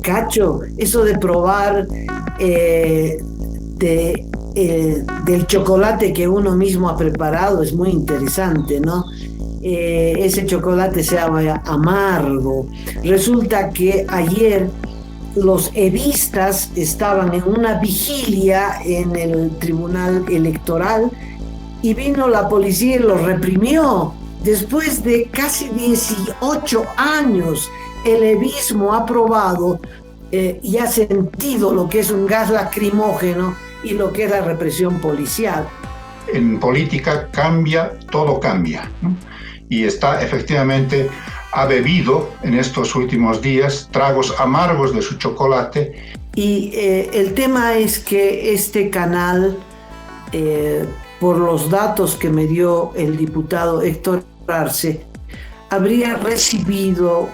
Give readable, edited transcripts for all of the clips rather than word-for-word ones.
Cacho, eso de probar del chocolate que uno mismo ha preparado es muy interesante, ¿no? Ese chocolate se llama amargo. Resulta que ayer los evistas estaban en una vigilia en el Tribunal Electoral y vino la policía y los reprimió. Después de casi 18 años, el evismo ha probado y ha sentido lo que es un gas lacrimógeno y lo que es la represión policial. En política cambia, todo cambia, ¿no? Y está efectivamente, ha bebido en estos últimos días tragos amargos de su chocolate. Y el tema es que este canal, por los datos que me dio el diputado Héctor Arce, habría recibido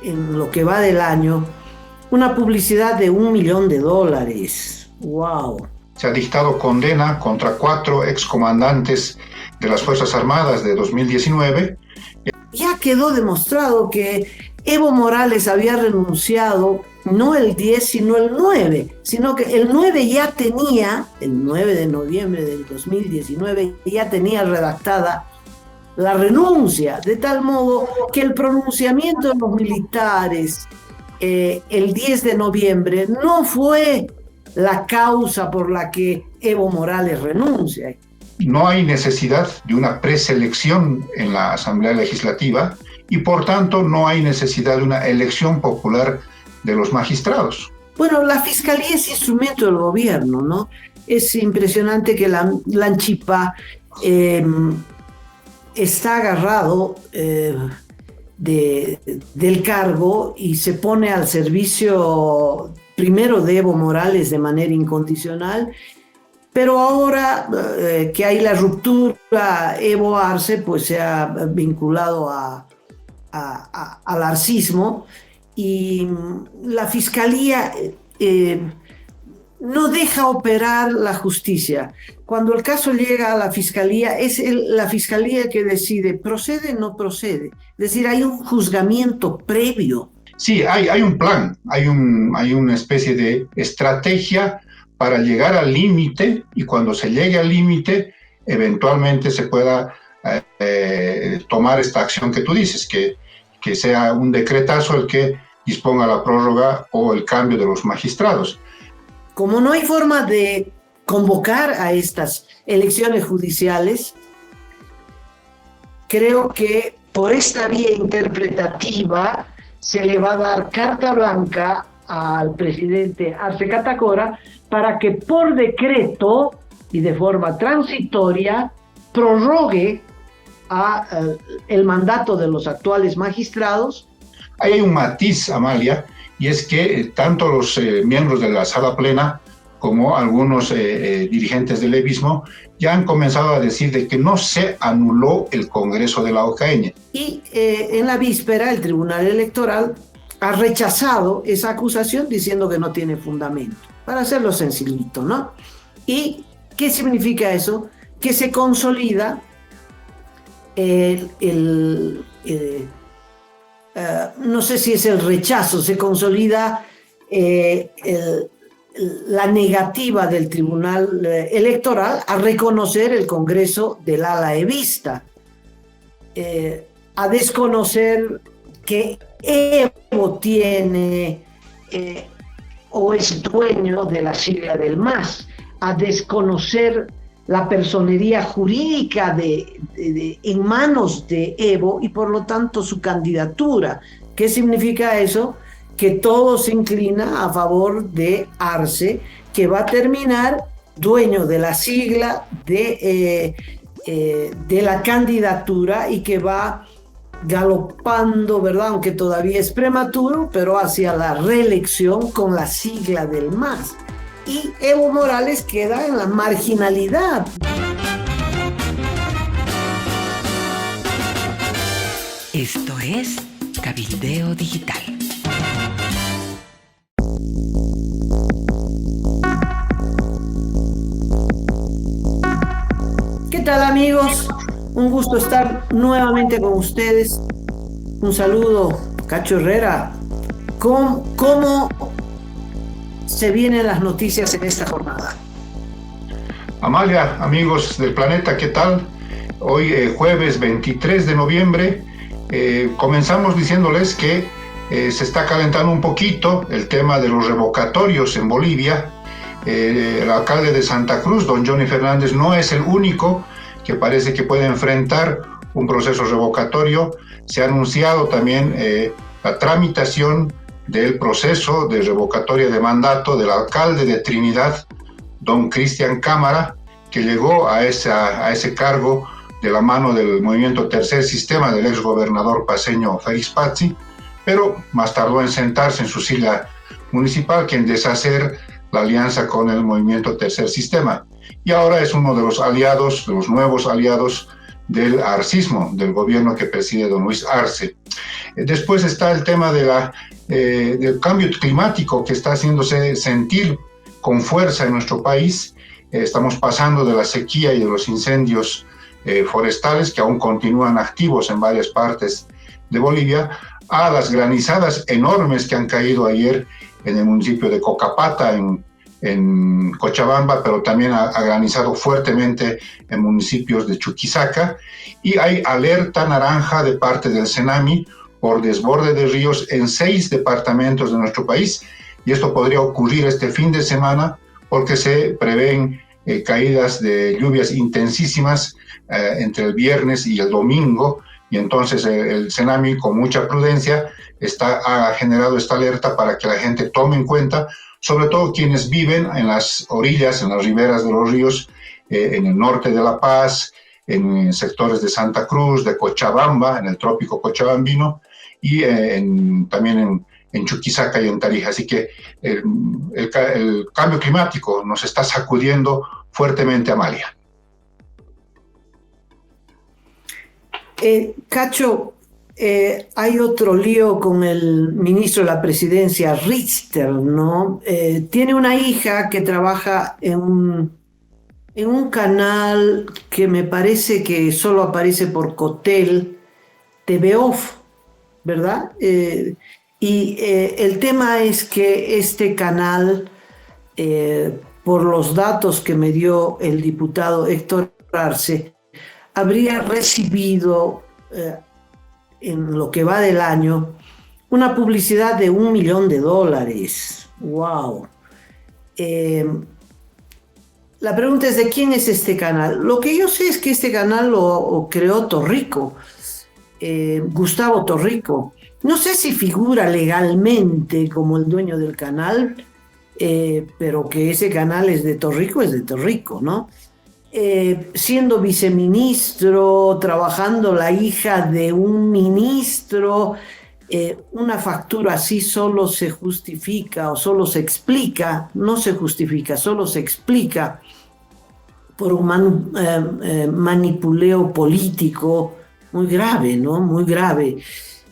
en lo que va del año una publicidad de $1 millón. ¡Wow! Se ha dictado condena contra 4 excomandantes de las Fuerzas Armadas de 2019. Ya quedó demostrado que Evo Morales había renunciado no el 10, sino el 9, sino que el 9 ya tenía, el 9 de noviembre del 2019, ya tenía redactada la renuncia, de tal modo que el pronunciamiento de los militares el 10 de noviembre no fue la causa por la que Evo Morales renuncia. No hay necesidad de una preselección en la Asamblea Legislativa y por tanto no hay necesidad de una elección popular de los magistrados. Bueno, la Fiscalía es instrumento del gobierno, ¿no? Es impresionante que la Lanchipa está agarrado del cargo y se pone al servicio primero de Evo Morales de manera incondicional, pero ahora que hay la ruptura, Evo Arce pues se ha vinculado al arcismo y la Fiscalía no deja operar la justicia. Cuando el caso llega a la Fiscalía, es la Fiscalía que decide, ¿procede o no procede? Es decir, hay un juzgamiento previo. Sí, hay un plan, hay una especie de estrategia para llegar al límite y cuando se llegue al límite, eventualmente se pueda tomar esta acción que tú dices, que sea un decretazo el que disponga la prórroga o el cambio de los magistrados. Como no hay forma de convocar a estas elecciones judiciales, creo que por esta vía interpretativa se le va a dar carta blanca al presidente Arce Catacora para que por decreto y de forma transitoria prorrogue el mandato de los actuales magistrados. Ahí hay un matiz, Amalia, y es que tanto los miembros de la sala plena como algunos dirigentes del levismo ya han comenzado a decir de que no se anuló el Congreso de la OCAeña. Y en la víspera el Tribunal Electoral ha rechazado esa acusación diciendo que no tiene fundamento, para hacerlo sencillito, ¿no? ¿Y qué significa eso? Que se consolida no sé si es el rechazo, se consolida la negativa del Tribunal Electoral a reconocer el Congreso del ala evista, a desconocer que Evo tiene o es dueño de la sigla del MAS, a desconocer la personería jurídica en manos de Evo y por lo tanto su candidatura. ¿Qué significa eso? Que todo se inclina a favor de Arce, que va a terminar dueño de la sigla de la candidatura y que va galopando, ¿verdad? Aunque todavía es prematuro, pero hacia la reelección con la sigla del MAS. Y Evo Morales queda en la marginalidad. Esto es Cabildeo Digital. ¿Qué tal, amigos? Un gusto estar nuevamente con ustedes. Un saludo, Cacho Herrera. ¿Cómo se vienen las noticias en esta jornada? Amalia, amigos del planeta, ¿qué tal? Hoy, jueves 23 de noviembre, comenzamos diciéndoles que se está calentando un poquito el tema de los revocatorios en Bolivia. El alcalde de Santa Cruz, don Johnny Fernández, no es el único que parece que puede enfrentar un proceso revocatorio. Se ha anunciado también la tramitación del proceso de revocatoria de mandato del alcalde de Trinidad, don Cristian Cámara, que llegó a ese cargo de la mano del movimiento Tercer Sistema del exgobernador paceño Félix Pazzi, pero más tardó en sentarse en su silla municipal que en deshacer la alianza con el movimiento Tercer Sistema. Y ahora es uno de los aliados, de los nuevos aliados del arcismo, del gobierno que preside don Luis Arce. Después está el tema del cambio climático que está haciéndose sentir con fuerza en nuestro país. Estamos pasando de la sequía y de los incendios forestales que aún continúan activos en varias partes de Bolivia, a las granizadas enormes que han caído ayer en el municipio de Cocapata, en Cochabamba, pero también ha granizado fuertemente en municipios de Chuquisaca, y hay alerta naranja de parte del CENAMI por desborde de ríos en 6 departamentos de nuestro país, y esto podría ocurrir este fin de semana porque se prevén caídas de lluvias intensísimas entre el viernes y el domingo, y entonces el CENAMI, con mucha prudencia, ha generado esta alerta para que la gente tome en cuenta, sobre todo quienes viven en las orillas, en las riberas de los ríos, en el norte de La Paz, en sectores de Santa Cruz, de Cochabamba, en el trópico cochabambino, y también en Chuquisaca y en Tarija. Así que el cambio climático nos está sacudiendo fuertemente, Amalia. Cacho, hay otro lío con el ministro de la Presidencia, Richter, ¿no? Tiene una hija que trabaja en un canal que me parece que solo aparece por Cotel, TVOF, ¿verdad? Y el tema es que este canal, por los datos que me dio el diputado Héctor Arce, habría recibido en lo que va del año una publicidad de $1 millón. ¡Wow! La pregunta es: ¿de quién es este canal? Lo que yo sé es que este canal lo creó Torrico, Gustavo Torrico. No sé si figura legalmente como el dueño del canal, pero que ese canal es de Torrico, ¿no? Siendo viceministro, trabajando la hija de un ministro, una factura así solo se justifica o solo se explica, no se justifica, solo se explica por un manipuleo político muy grave, ¿no? Muy grave.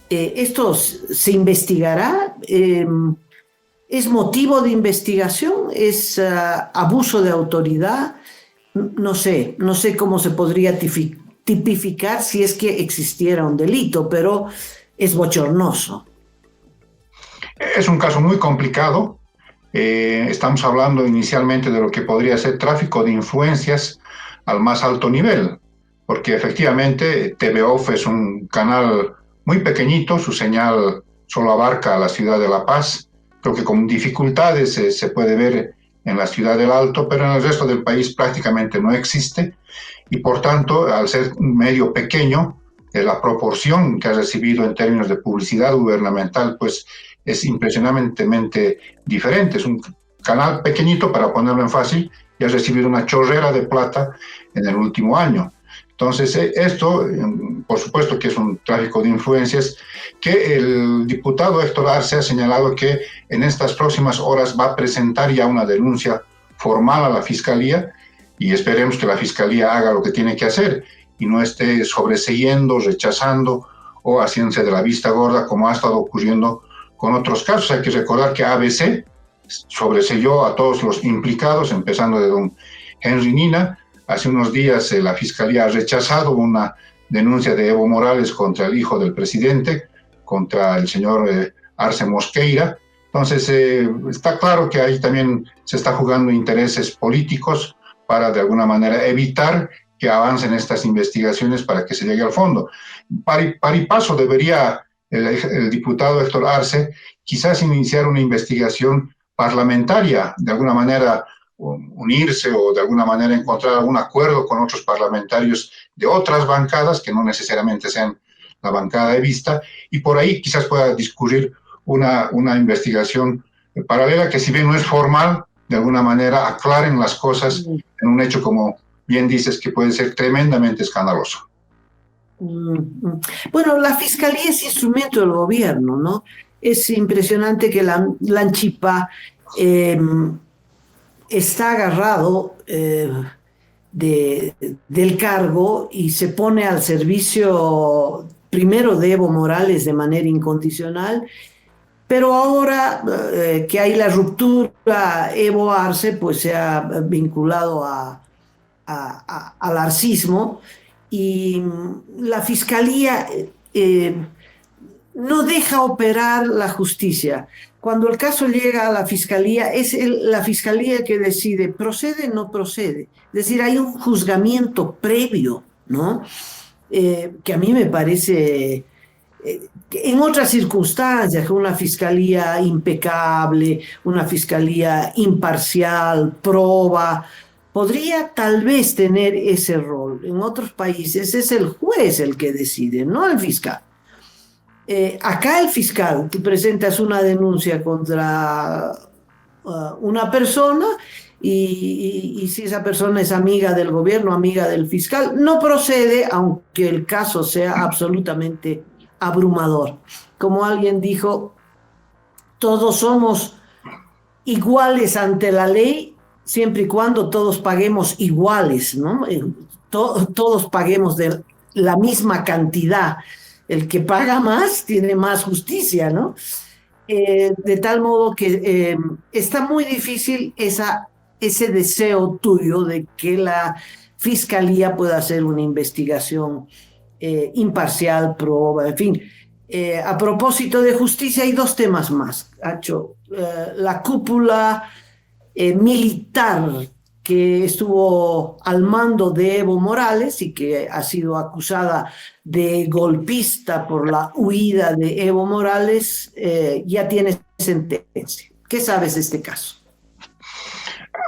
¿Esto se investigará? ¿Es motivo de investigación? ¿Es abuso de autoridad? No sé cómo se podría tipificar si es que existiera un delito, pero es bochornoso. Es un caso muy complicado. Estamos hablando inicialmente de lo que podría ser tráfico de influencias al más alto nivel, porque efectivamente TVOF es un canal muy pequeñito, su señal solo abarca a la ciudad de La Paz. Creo que con dificultades se puede ver en la ciudad del Alto, pero en el resto del país prácticamente no existe, y por tanto, al ser un medio pequeño, la proporción que ha recibido en términos de publicidad gubernamental pues es impresionantemente diferente. Es un canal pequeñito, para ponerlo en fácil, y ha recibido una chorrera de plata en el último año. Entonces, esto, por supuesto que es un tráfico de influencias, que el diputado Héctor Arce ha señalado que en estas próximas horas va a presentar ya una denuncia formal a la Fiscalía, y esperemos que la Fiscalía haga lo que tiene que hacer y no esté sobreseyendo, rechazando o haciéndose de la vista gorda, como ha estado ocurriendo con otros casos. Hay que recordar que ABC sobreseyó a todos los implicados, empezando de don Henry Nina. Hace unos días la Fiscalía ha rechazado una denuncia de Evo Morales contra el hijo del presidente, contra el señor Arce Mosqueira. Entonces, está claro que ahí también se está jugando intereses políticos para, de alguna manera, evitar que avancen estas investigaciones para que se llegue al fondo. Par y paso debería el diputado Héctor Arce quizás iniciar una investigación parlamentaria, de alguna manera unirse o de alguna manera encontrar algún acuerdo con otros parlamentarios de otras bancadas, que no necesariamente sean la bancada de Vista, y por ahí quizás pueda discurrir una investigación paralela que, si bien no es formal, de alguna manera aclaren las cosas en un hecho, como bien dices, que puede ser tremendamente escandaloso. Bueno, la fiscalía es instrumento del gobierno, ¿no? Es impresionante que la Anchipa está agarrado del cargo y se pone al servicio primero de Evo Morales de manera incondicional, pero ahora que hay la ruptura, Evo Arce pues se ha vinculado al arcismo, y la fiscalía no deja operar la justicia. Cuando el caso llega a la fiscalía, es la fiscalía que decide, ¿procede o no procede? Es decir, hay un juzgamiento previo, ¿no? Que a mí me parece, en otras circunstancias, que una fiscalía impecable, una fiscalía imparcial, proba, podría tal vez tener ese rol. En otros países es el juez el que decide, no el fiscal. Acá el fiscal, tú presentas una denuncia contra una persona y si esa persona es amiga del gobierno, amiga del fiscal, no procede, aunque el caso sea absolutamente abrumador. Como alguien dijo, todos somos iguales ante la ley, siempre y cuando todos paguemos iguales, ¿no? Todos paguemos de la misma cantidad. El que paga más tiene más justicia, ¿no? De tal modo que está muy difícil ese deseo tuyo de que la fiscalía pueda hacer una investigación imparcial, proba, en fin. A propósito de justicia, hay dos temas más, Hacho. La cúpula militar que estuvo al mando de Evo Morales y que ha sido acusada de golpista por la huida de Evo Morales, ya tiene sentencia. ¿Qué sabes de este caso?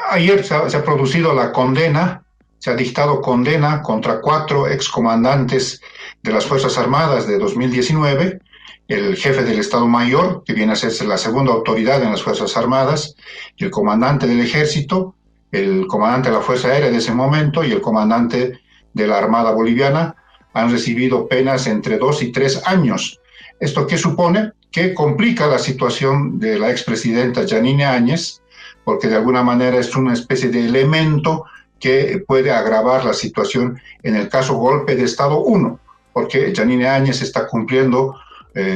Ayer se ha producido la condena, se ha dictado condena contra 4 excomandantes de las Fuerzas Armadas de 2019, el jefe del Estado Mayor, que viene a ser la segunda autoridad en las Fuerzas Armadas, y el comandante del Ejército, el comandante de la Fuerza Aérea de ese momento y el comandante de la Armada Boliviana han recibido penas entre 2 y 3 años. ¿Esto qué supone? Que complica la situación de la expresidenta Yanine Áñez, porque de alguna manera es una especie de elemento que puede agravar la situación en el caso golpe de Estado 1, porque Yanine Áñez está cumpliendo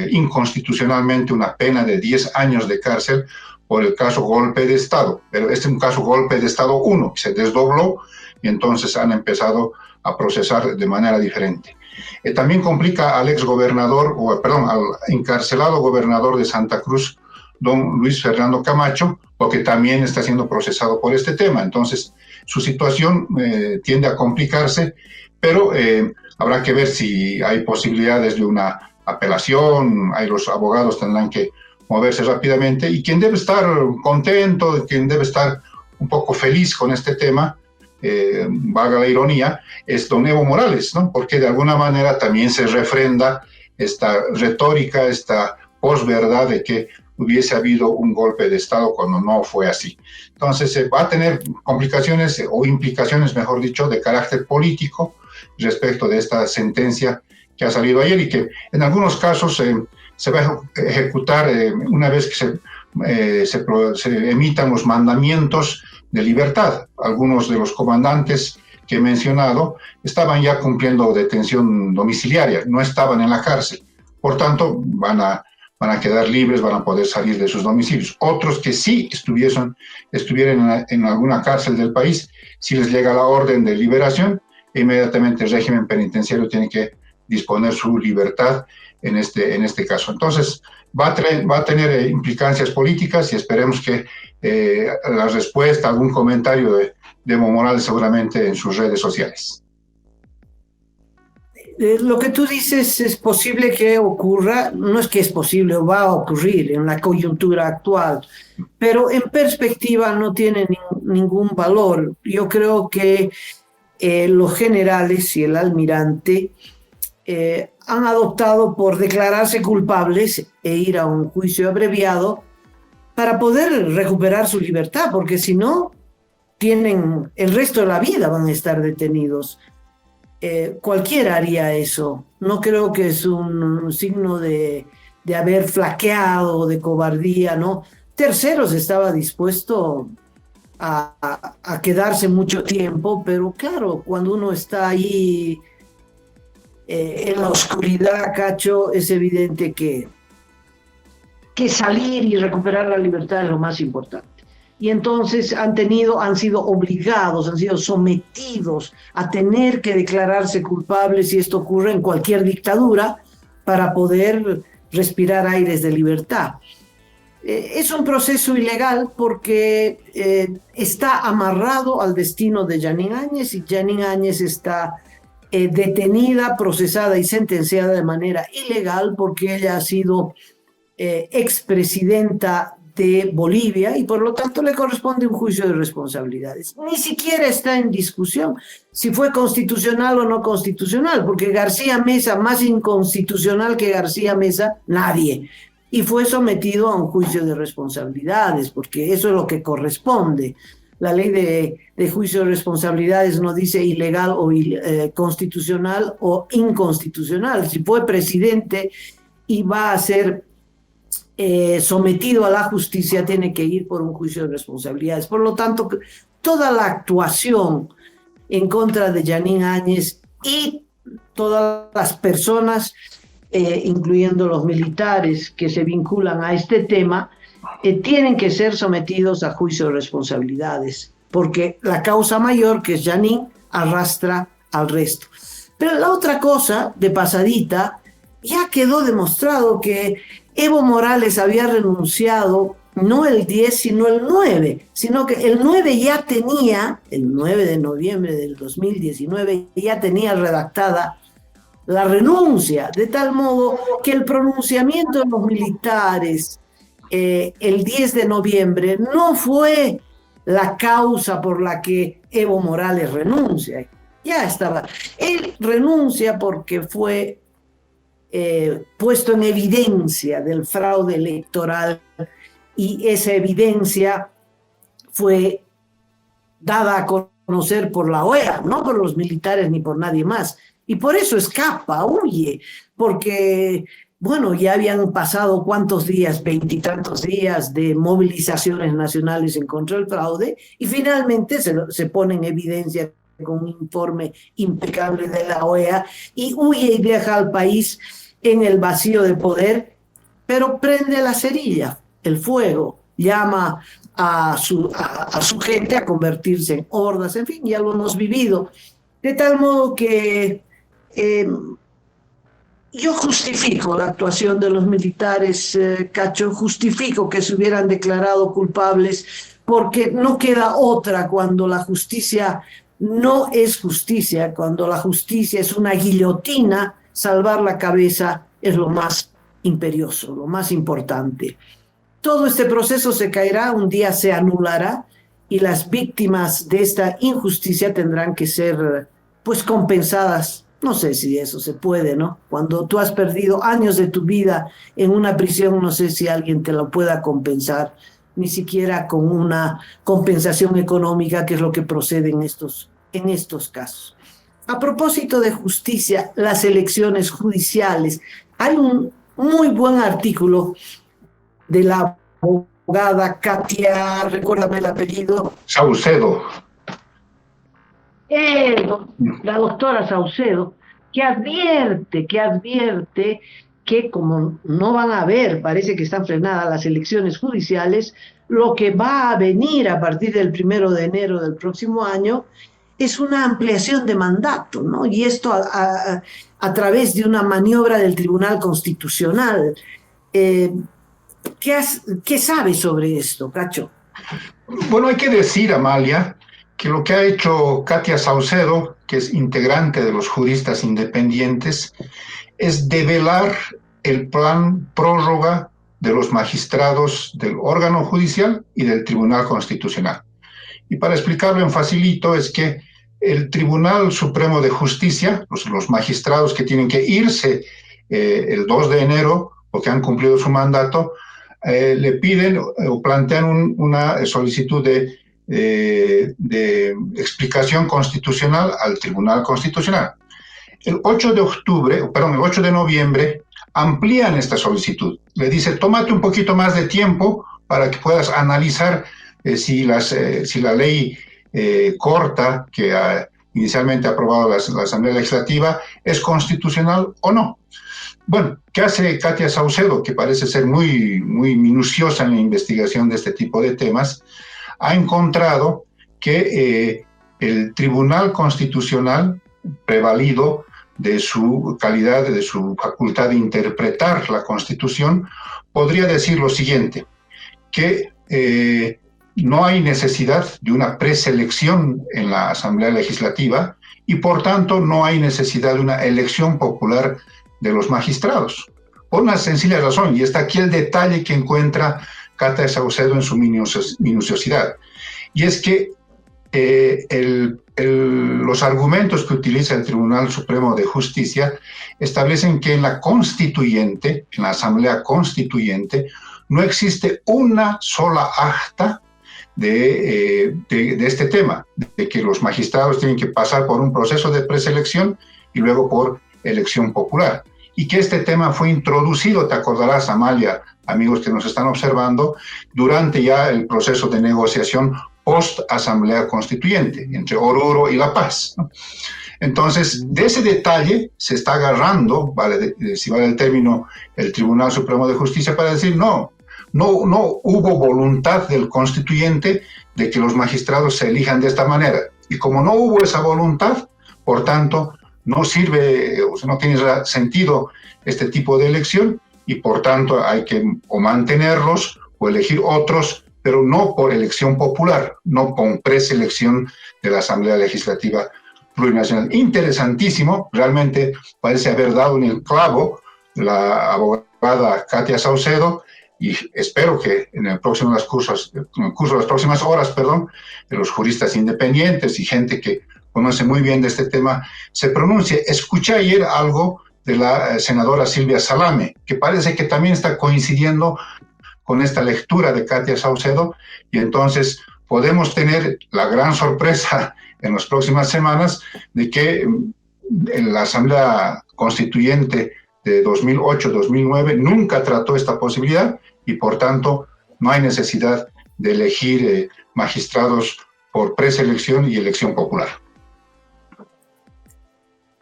inconstitucionalmente una pena de 10 años de cárcel por el caso golpe de Estado, pero este es un caso golpe de Estado 1, que se desdobló y entonces han empezado a procesar de manera diferente. También complica al al encarcelado gobernador de Santa Cruz, don Luis Fernando Camacho, porque también está siendo procesado por este tema. Entonces, su situación tiende a complicarse, pero habrá que ver si hay posibilidades de una apelación. Ahí los abogados tendrán que moverse rápidamente, y quien debe estar contento, quien debe estar un poco feliz con este tema, valga la ironía, es don Evo Morales, ¿no? Porque de alguna manera también se refrenda esta retórica, esta posverdad de que hubiese habido un golpe de Estado cuando no fue así. Entonces va a tener complicaciones o implicaciones, mejor dicho, de carácter político respecto de esta sentencia que ha salido ayer, y que en algunos casos se va a ejecutar una vez que se emitan los mandamientos de libertad. Algunos de los comandantes que he mencionado estaban ya cumpliendo detención domiciliaria, no estaban en la cárcel. Por tanto, van a quedar libres, van a poder salir de sus domicilios. Otros que sí estuvieran en alguna cárcel del país, si les llega la orden de liberación, inmediatamente el régimen penitenciario tiene que disponer su libertad en este caso. Entonces, va a tener implicancias políticas y esperemos que la respuesta, algún comentario de Evo Morales seguramente en sus redes sociales. Lo que tú dices es posible que ocurra, no es que es posible, va a ocurrir en la coyuntura actual, pero en perspectiva no tiene ningún valor. Yo creo que los generales y el almirante han adoptado por declararse culpables e ir a un juicio abreviado para poder recuperar su libertad, porque si no, tienen el resto de la vida van a estar detenidos. Cualquiera haría eso. No creo que es un signo de haber flaqueado, de cobardía, ¿no? Terceros estaba dispuesto a quedarse mucho tiempo, pero claro, cuando uno está ahí en la oscuridad, Cacho, es evidente que salir y recuperar la libertad es lo más importante. Y entonces han sido obligados, han sido sometidos a tener que declararse culpables, y esto ocurre en cualquier dictadura, para poder respirar aires de libertad. Es un proceso ilegal porque está amarrado al destino de Janine Áñez, y Janine Áñez está detenida, procesada y sentenciada de manera ilegal porque ella ha sido expresidenta de Bolivia y por lo tanto le corresponde un juicio de responsabilidades. Ni siquiera está en discusión si fue constitucional o no constitucional, porque García Meza, más inconstitucional que García Meza, nadie. Y fue sometido a un juicio de responsabilidades, porque eso es lo que corresponde. La ley de juicio de responsabilidades no dice ilegal o constitucional o inconstitucional. Si fue presidente y va a ser sometido a la justicia, tiene que ir por un juicio de responsabilidades. Por lo tanto, toda la actuación en contra de Janine Áñez y todas las personas, incluyendo los militares que se vinculan a este tema, tienen que ser sometidos a juicio de responsabilidades, porque la causa mayor, que es Janine, arrastra al resto. Pero la otra cosa, de pasadita, ya quedó demostrado que Evo Morales había renunciado no el 10, sino el 9, sino que el 9 ya tenía, el 9 de noviembre del 2019, ya tenía redactada la renuncia, de tal modo que el pronunciamiento de los militares el 10 de noviembre no fue la causa por la que Evo Morales renuncia. Ya estaba. Él renuncia porque fue puesto en evidencia del fraude electoral, y esa evidencia fue dada a conocer por la OEA, no por los militares ni por nadie más, y por eso escapa, huye, porque, bueno, ya habían pasado cuántos días, 20 y tantos días de movilizaciones nacionales en contra del fraude, y finalmente se pone en evidencia con un informe impecable de la OEA, y huye y viaja al país en el vacío de poder, pero prende la cerilla, el fuego, llama a su gente a convertirse en hordas, en fin, ya lo hemos vivido. De tal modo que yo justifico la actuación de los militares, Cacho, justifico que se hubieran declarado culpables, porque no queda otra cuando la justicia no es justicia, cuando la justicia es una guillotina. Salvar la cabeza es lo más imperioso, lo más importante. Todo este proceso se caerá, un día se anulará, y las víctimas de esta injusticia tendrán que ser, pues, compensadas. No sé si eso se puede, ¿no? Cuando tú has perdido años de tu vida en una prisión, no sé si alguien te lo pueda compensar, ni siquiera con una compensación económica, que es lo que procede en estos casos. A propósito de justicia, las elecciones judiciales, hay un muy buen artículo de la abogada Katia, recuérdame el apellido. Saucedo. La doctora Saucedo, que advierte que como no van a haber, parece que están frenadas las elecciones judiciales, lo que va a venir a partir del 1 de enero del próximo año es una ampliación de mandato, ¿no? Y esto a través de una maniobra del Tribunal Constitucional. ¿Qué sabes sobre esto, Cacho? Bueno, hay que decir, Amalia, que lo que ha hecho Katia Saucedo, que es integrante de los juristas independientes, es develar el plan prórroga de los magistrados del órgano judicial y del Tribunal Constitucional. Y para explicarlo en facilito es que el Tribunal Supremo de Justicia, los magistrados que tienen que irse el 2 de enero, porque han cumplido su mandato, le piden o plantean una solicitud de explicación constitucional al Tribunal Constitucional. El 8 de noviembre amplían esta solicitud. Le dice, tómate un poquito más de tiempo para que puedas analizar si la ley corta que inicialmente ha aprobado la Asamblea Legislativa es constitucional o no. Bueno, ¿qué hace Katia Saucedo, que parece ser muy, muy minuciosa en la investigación de este tipo de temas? Ha encontrado que el Tribunal Constitucional, prevalido de su calidad, de su facultad de interpretar la Constitución, podría decir lo siguiente, que no hay necesidad de una preselección en la Asamblea Legislativa y, por tanto, no hay necesidad de una elección popular de los magistrados. Por una sencilla razón, y está aquí el detalle que encuentra Katia Saucedo en su minuciosidad, y es que los argumentos que utiliza el Tribunal Supremo de Justicia establecen que en la constituyente, en la Asamblea Constituyente, no existe una sola acta de este tema, de que los magistrados tienen que pasar por un proceso de preselección y luego por elección popular. Y que este tema fue introducido, te acordarás, Amalia, amigos que nos están observando, durante ya el proceso de negociación post-Asamblea Constituyente, entre Oruro y La Paz, ¿no? Entonces, de ese detalle se está agarrando, si vale el término, el Tribunal Supremo de Justicia para decir no hubo voluntad del constituyente de que los magistrados se elijan de esta manera. Y como no hubo esa voluntad, por tanto, no sirve, o sea, no tiene sentido este tipo de elección y por tanto hay que o mantenerlos o elegir otros, pero no por elección popular, no con preselección de la Asamblea Legislativa Plurinacional. Interesantísimo, realmente parece haber dado en el clavo la abogada Katia Saucedo, y espero que en el curso de las próximas horas, los juristas independientes y gente que conoce muy bien de este tema se pronuncie. Escuché ayer algo de la senadora Silvia Salame, que parece que también está coincidiendo con esta lectura de Katia Saucedo, y entonces podemos tener la gran sorpresa en las próximas semanas de que en la Asamblea Constituyente de 2008-2009 nunca trató esta posibilidad y por tanto no hay necesidad de elegir magistrados por preselección y elección popular.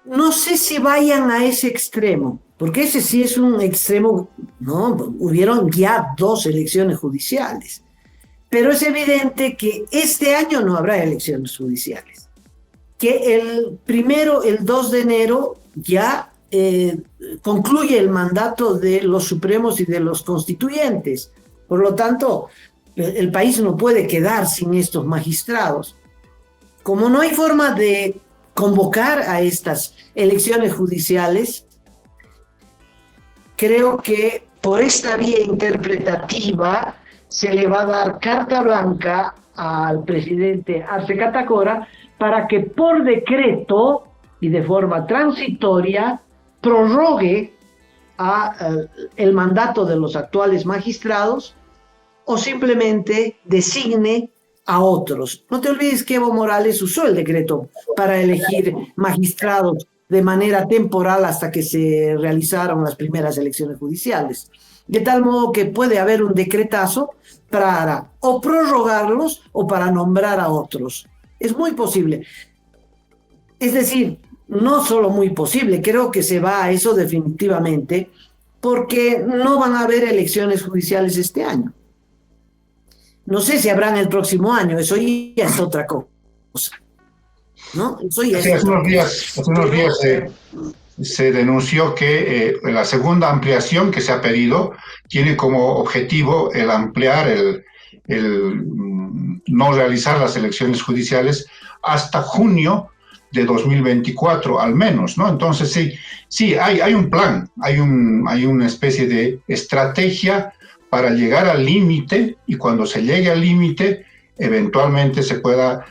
No sé si vayan a ese extremo, porque ese sí es un extremo, ¿no? Hubieron ya 2 elecciones judiciales, pero es evidente que este año no habrá elecciones judiciales, que el 2 de enero ya concluye el mandato de los supremos y de los constituyentes. Por lo tanto, el país no puede quedar sin estos magistrados. Como no hay forma de convocar a estas elecciones judiciales, creo que por esta vía interpretativa se le va a dar carta blanca al presidente Arce Catacora para que por decreto y de forma transitoria prorrogue el mandato de los actuales magistrados o simplemente designe a otros. No te olvides que Evo Morales usó el decreto para elegir magistrados de manera temporal hasta que se realizaron las primeras elecciones judiciales. De tal modo que puede haber un decretazo para o prorrogarlos o para nombrar a otros. Es muy posible. Es decir, no solo muy posible, creo que se va a eso definitivamente, porque no van a haber elecciones judiciales este año. No sé si habrán el próximo año, eso ya es otra cosa, ¿no? Eso ya hace unos días se denunció que la segunda ampliación que se ha pedido tiene como objetivo el ampliar no realizar las elecciones judiciales hasta junio de 2024 al menos, ¿no? Entonces sí, hay un plan, hay una especie de estrategia para llegar al límite, y cuando se llegue al límite, eventualmente se pueda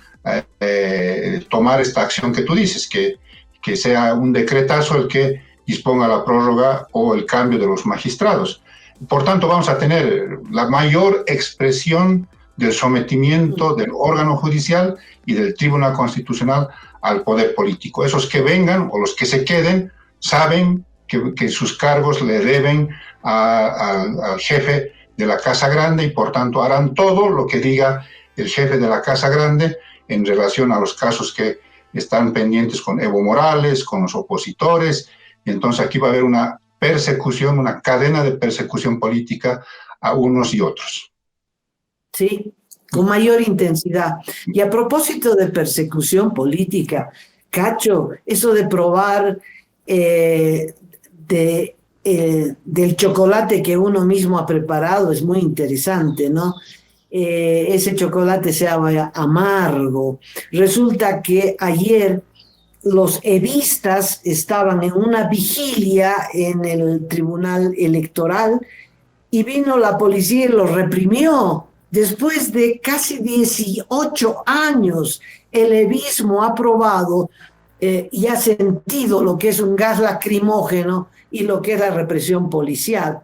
tomar esta acción que tú dices, que sea un decretazo el que disponga la prórroga o el cambio de los magistrados. Por tanto, vamos a tener la mayor expresión del sometimiento del órgano judicial y del Tribunal Constitucional al poder político. Esos que vengan o los que se queden saben que sus cargos le deben al jefe de la Casa Grande, y por tanto harán todo lo que diga el jefe de la Casa Grande en relación a los casos que están pendientes con Evo Morales, con los opositores. Y entonces aquí va a haber una persecución, una cadena de persecución política a unos y otros. Sí, con mayor intensidad. Y a propósito de persecución política, Cacho, eso de probar del chocolate que uno mismo ha preparado es muy interesante, ¿no? Ese chocolate se llama amargo. Resulta que ayer los edistas estaban en una vigilia en el Tribunal Electoral y vino la policía y los reprimió. Después de casi 18 años, el evismo ha probado y ha sentido lo que es un gas lacrimógeno y lo que es la represión policial.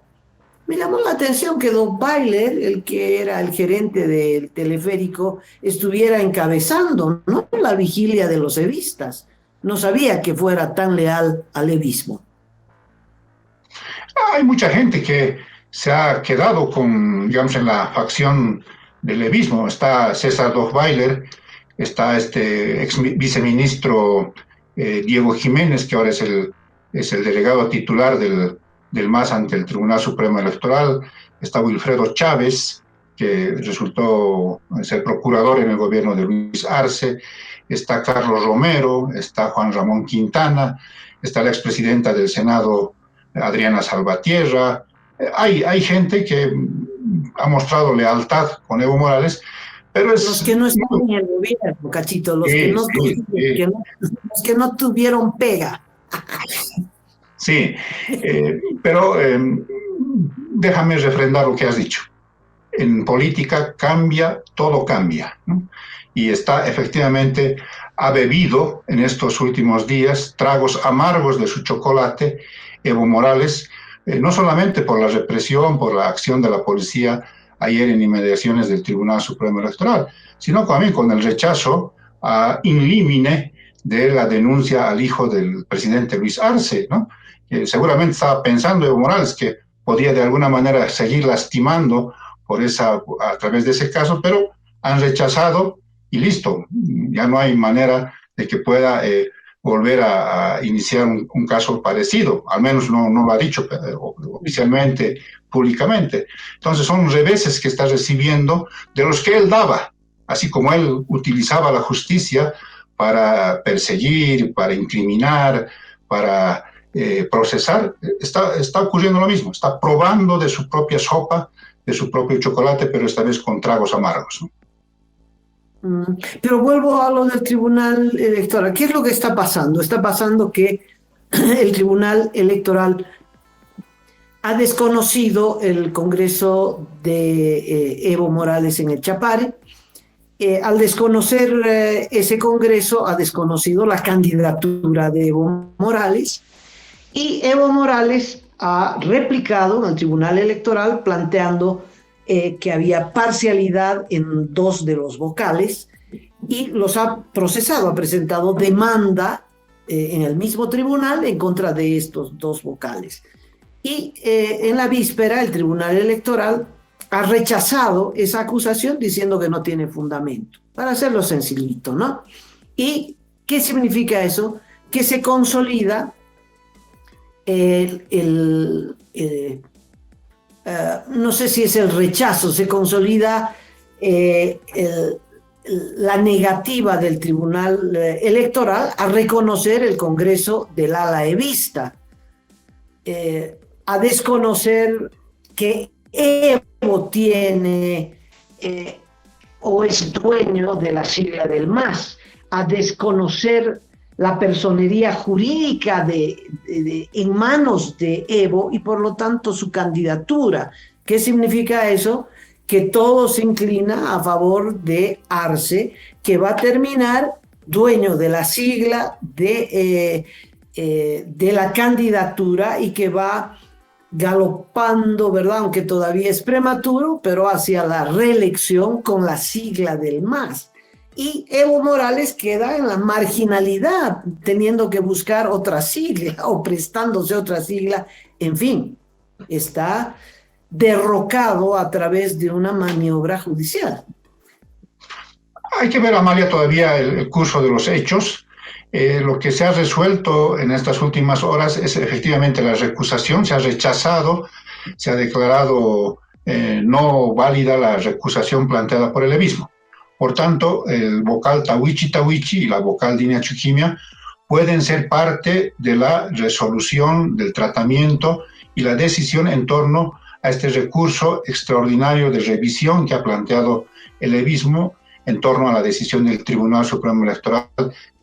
Me llamó la atención que Dottweiler, el que era el gerente del teleférico, estuviera encabezando, ¿no?, la vigilia de los evistas. No sabía que fuera tan leal al evismo. Hay mucha gente que se ha quedado con, digamos, en la facción del levismo. Está César Dottweiler, está este ex viceministro Diego Jiménez, que ahora es el delegado titular del MAS ante el Tribunal Supremo Electoral. Está Wilfredo Chávez, que resultó ser procurador en el gobierno de Luis Arce. Está Carlos Romero, está Juan Ramón Quintana, está la expresidenta del Senado, Adriana Salvatierra. Hay gente que ha mostrado lealtad con Evo Morales, pero es... Los que no están en el gobierno, Cachito, los que no tuvieron pega. Sí, pero déjame refrendar lo que has dicho. En política todo cambia, ¿no? Y efectivamente ha bebido en estos últimos días tragos amargos de su chocolate Evo Morales, no solamente por la represión, por la acción de la policía ayer en inmediaciones del Tribunal Supremo Electoral, sino también con el rechazo in limine de la denuncia al hijo del presidente Luis Arce, ¿no? Que seguramente estaba pensando Evo Morales que podía de alguna manera seguir lastimando a través de ese caso, pero han rechazado y listo, ya no hay manera de que pueda volver a iniciar un caso parecido, al menos no lo ha dicho oficialmente, públicamente. Entonces son reveses que está recibiendo de los que él daba, así como él utilizaba la justicia para perseguir, para incriminar, para procesar. Está ocurriendo lo mismo, está probando de su propia sopa, de su propio chocolate, pero esta vez con tragos amargos, ¿no? Pero vuelvo a lo del Tribunal Electoral. ¿Qué es lo que está pasando? Está pasando que el Tribunal Electoral ha desconocido el Congreso de Evo Morales en el Chapare. Al desconocer ese Congreso, ha desconocido la candidatura de Evo Morales, y Evo Morales ha replicado en el Tribunal Electoral planteando que había parcialidad en 2 de los vocales y los ha procesado, ha presentado demanda en el mismo tribunal en contra de estos 2 vocales. Y en la víspera el Tribunal Electoral ha rechazado esa acusación diciendo que no tiene fundamento, para hacerlo sencillito, ¿no? ¿Y qué significa eso? Que se consolida no sé si es el rechazo, se consolida la negativa del Tribunal Electoral a reconocer el Congreso del ala evista, a desconocer que Evo tiene o es dueño de la sigla del MAS, a desconocer la personería jurídica en manos de Evo y por lo tanto su candidatura. ¿Qué significa eso? Que todo se inclina a favor de Arce, que va a terminar dueño de la sigla de la candidatura y que va galopando, ¿verdad? Aunque todavía es prematuro, pero hacia la reelección con la sigla del MAS. Y Evo Morales queda en la marginalidad, teniendo que buscar otra sigla o prestándose otra sigla. En fin, está derrocado a través de una maniobra judicial. Hay que ver, Amalia, todavía el curso de los hechos. Lo que se ha resuelto en estas últimas horas es efectivamente la recusación. Se ha rechazado, se ha declarado no válida la recusación planteada por el levismo. Por tanto, el vocal Tawichi y la vocal Dina Chuquimia pueden ser parte de la resolución, del tratamiento y la decisión en torno a este recurso extraordinario de revisión que ha planteado el levismo en torno a la decisión del Tribunal Supremo Electoral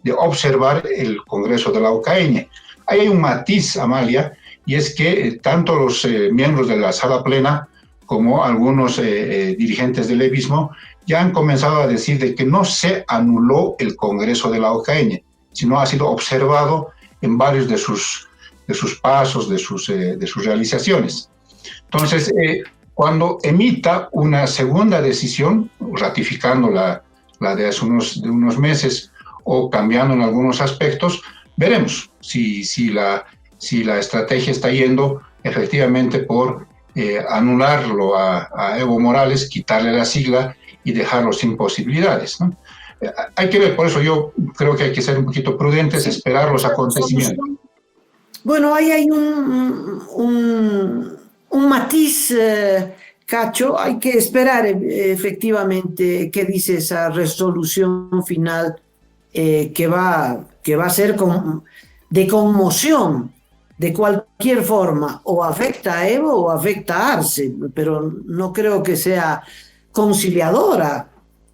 de observar el Congreso de la OCAN. Ahí hay un matiz, Amalia, y es que tanto los miembros de la sala plena como algunos dirigentes del levismo ya han comenzado a decir de que no se anuló el Congreso de la OCAN, sino ha sido observado en varios de sus pasos, de sus realizaciones. Entonces, cuando emita una segunda decisión, ratificando la de hace unos meses o cambiando en algunos aspectos, veremos si la estrategia está yendo efectivamente por anularlo a Evo Morales, quitarle la sigla y dejarlo sin posibilidades, ¿no? Hay que ver, por eso yo creo que hay que ser un poquito prudentes, sí, esperar los acontecimientos. Bueno, ahí hay un matiz, Cacho, hay que esperar efectivamente qué dice esa resolución final que va a ser de conmoción de cualquier forma, o afecta a Evo o afecta a Arce, pero no creo que sea conciliadora.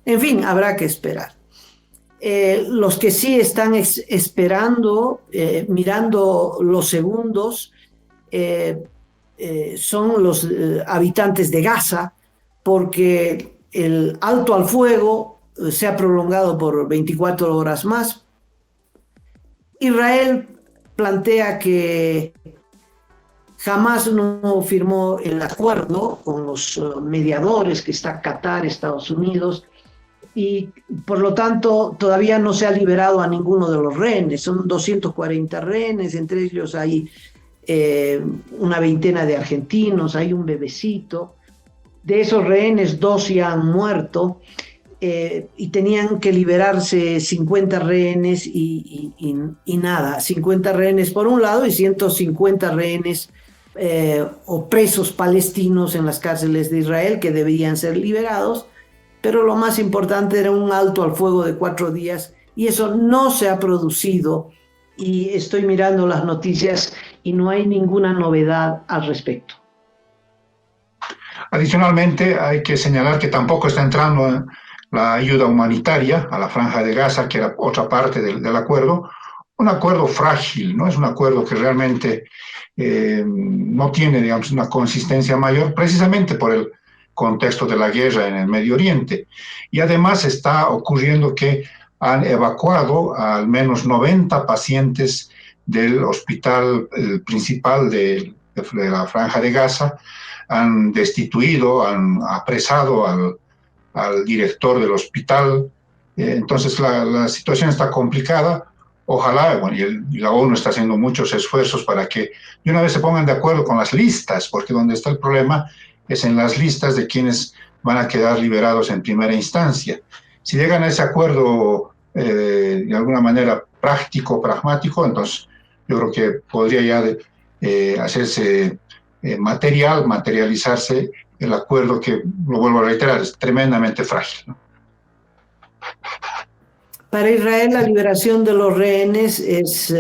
En fin, habrá que esperar. Los que sí están esperando, mirando los segundos, son los habitantes de Gaza, porque el alto al fuego se ha prolongado por 24 horas más. Israel plantea que jamás no firmó el acuerdo con los mediadores, que está Qatar, Estados Unidos, y por lo tanto todavía no se ha liberado a ninguno de los rehenes. Son 240 rehenes, entre ellos hay una veintena de argentinos, hay un bebecito. De esos rehenes, 2 ya han muerto, y tenían que liberarse 50 rehenes y nada, 50 rehenes por un lado y 150 rehenes o presos palestinos en las cárceles de Israel que deberían ser liberados, pero lo más importante era un alto al fuego de 4 días y eso no se ha producido, y estoy mirando las noticias y no hay ninguna novedad al respecto. Adicionalmente, hay que señalar que tampoco está entrando la ayuda humanitaria a la Franja de Gaza, que era otra parte del acuerdo. Un acuerdo frágil, no es un acuerdo que realmente no tiene, digamos, una consistencia mayor, precisamente por el contexto de la guerra en el Medio Oriente. Y además está ocurriendo que han evacuado a al menos 90 pacientes del hospital principal de la Franja de Gaza, han destituido, han apresado al director del hospital. Entonces la situación está complicada. Ojalá, bueno, y la ONU está haciendo muchos esfuerzos para que de una vez se pongan de acuerdo con las listas, porque donde está el problema es en las listas de quienes van a quedar liberados en primera instancia. Si llegan a ese acuerdo de alguna manera práctico, pragmático, entonces yo creo que podría ya hacerse materializarse el acuerdo que, lo vuelvo a reiterar, es tremendamente frágil, ¿no? Para Israel la liberación de los rehenes es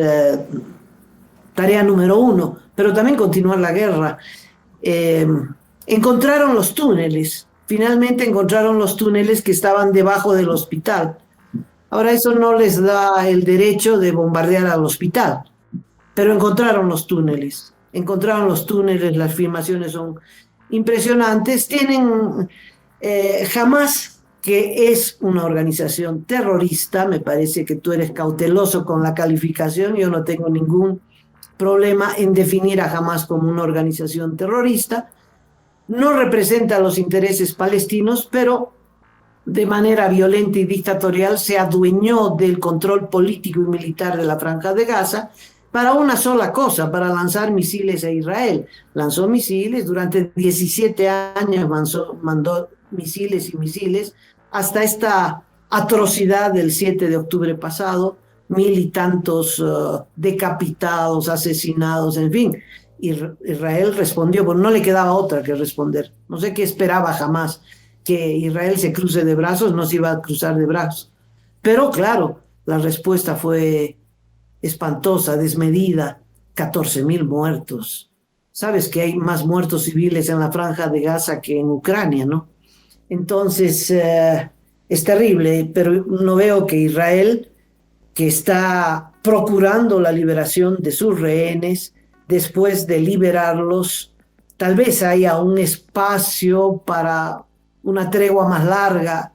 tarea número uno, pero también continuar la guerra. Eh, Encontraron los túneles, finalmente encontraron los túneles que estaban debajo del hospital. Ahora eso no les da el derecho de bombardear al hospital, pero encontraron los túneles, las filmaciones son impresionantes. Tienen Hamas, que es una organización terrorista. Me parece que tú eres cauteloso con la calificación, yo no tengo ningún problema en definir a Hamas como una organización terrorista. No representa los intereses palestinos, pero de manera violenta y dictatorial se adueñó del control político y militar de la Franja de Gaza para una sola cosa, para lanzar misiles a Israel. Lanzó misiles, durante 17 años mandó misiles y misiles, hasta esta atrocidad del 7 de octubre pasado, 1000 y tantos decapitados, asesinados, en fin. Israel respondió, pues no le quedaba otra que responder. No sé qué esperaba jamás, que Israel se cruce de brazos, no se iba a cruzar de brazos. Pero claro, la respuesta fue espantosa, desmedida, 14.000 muertos. Sabes que hay más muertos civiles en la Franja de Gaza que en Ucrania, ¿no? Entonces, es terrible, pero no veo que Israel, que está procurando la liberación de sus rehenes, después de liberarlos, tal vez haya un espacio para una tregua más larga,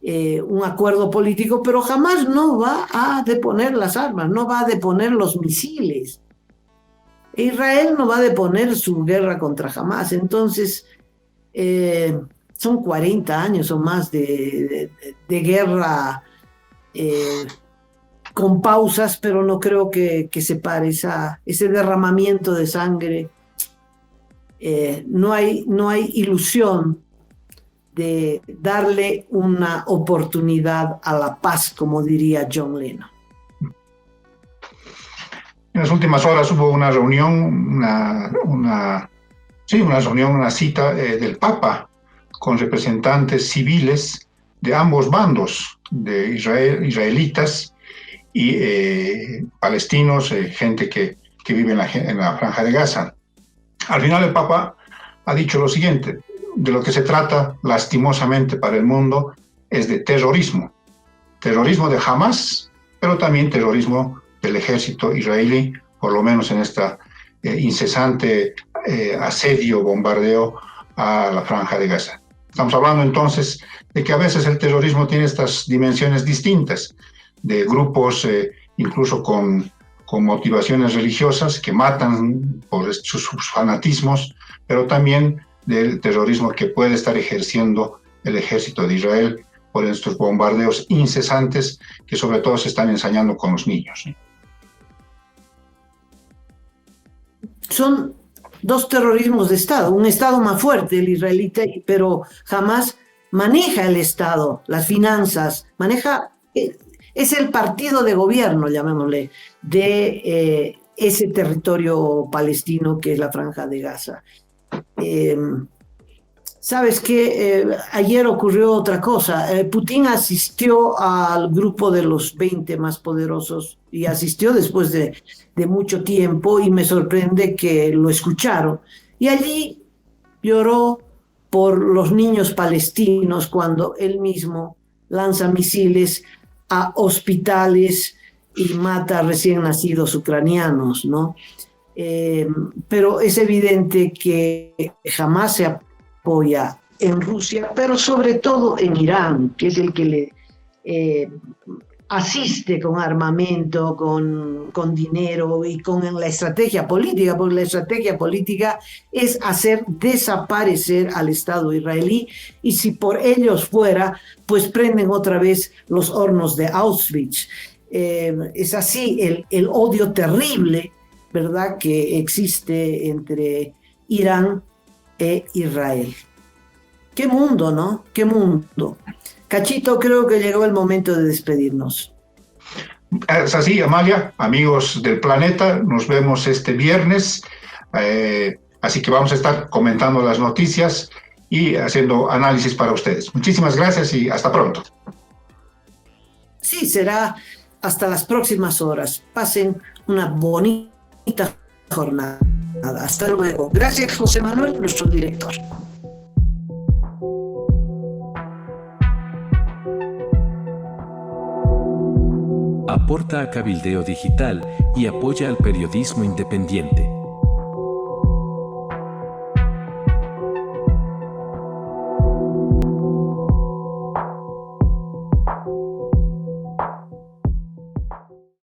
un acuerdo político, pero jamás no va a deponer las armas, no va a deponer los misiles. Israel no va a deponer su guerra contra Hamas. Entonces, son 40 años o más de guerra con pausas, pero no creo que se pare ese derramamiento de sangre. No hay ilusión de darle una oportunidad a la paz, como diría John Lennon. En las últimas horas hubo una reunión, una cita del Papa con representantes civiles de ambos bandos, de israelitas y palestinos, gente que vive en la Franja de Gaza. Al final el Papa ha dicho lo siguiente: de lo que se trata, lastimosamente para el mundo, es de terrorismo de Hamas, pero también terrorismo del ejército israelí, por lo menos en esta incesante asedio, bombardeo a la Franja de Gaza. Estamos hablando entonces de que a veces el terrorismo tiene estas dimensiones distintas, de grupos incluso con motivaciones religiosas que matan por sus fanatismos, pero también del terrorismo que puede estar ejerciendo el ejército de Israel por estos bombardeos incesantes que sobre todo se están ensañando con los niños. Son dos terrorismos de Estado, un Estado más fuerte, el israelita, pero jamás maneja el Estado, las finanzas, es el partido de gobierno, llamémosle, de ese territorio palestino que es la Franja de Gaza. ¿Sabes qué? Ayer ocurrió otra cosa. Putin asistió al grupo de los 20 más poderosos y asistió después de mucho tiempo, y me sorprende que lo escucharon. Y allí lloró por los niños palestinos cuando él mismo lanza misiles a hospitales y mata a recién nacidos ucranianos, ¿no? Pero es evidente que jamás se apoya en Rusia, pero sobre todo en Irán, que es el que le asiste con armamento, con dinero y con la estrategia política, porque la estrategia política es hacer desaparecer al Estado israelí, y si por ellos fuera, pues prenden otra vez los hornos de Auschwitz. Es así el odio terrible, ¿verdad?, que existe entre Irán e Israel. Qué mundo, ¿no? Qué mundo. Cachito, creo que llegó el momento de despedirnos. Es así, Amalia, amigos del planeta, nos vemos este viernes, así que vamos a estar comentando las noticias y haciendo análisis para ustedes. Muchísimas gracias y hasta pronto. sí, será hasta las próximas horas. Pasen una bonita jornada. Hasta luego. Gracias, José Manuel, nuestro director. Aporta a Cabildeo Digital y apoya al periodismo independiente.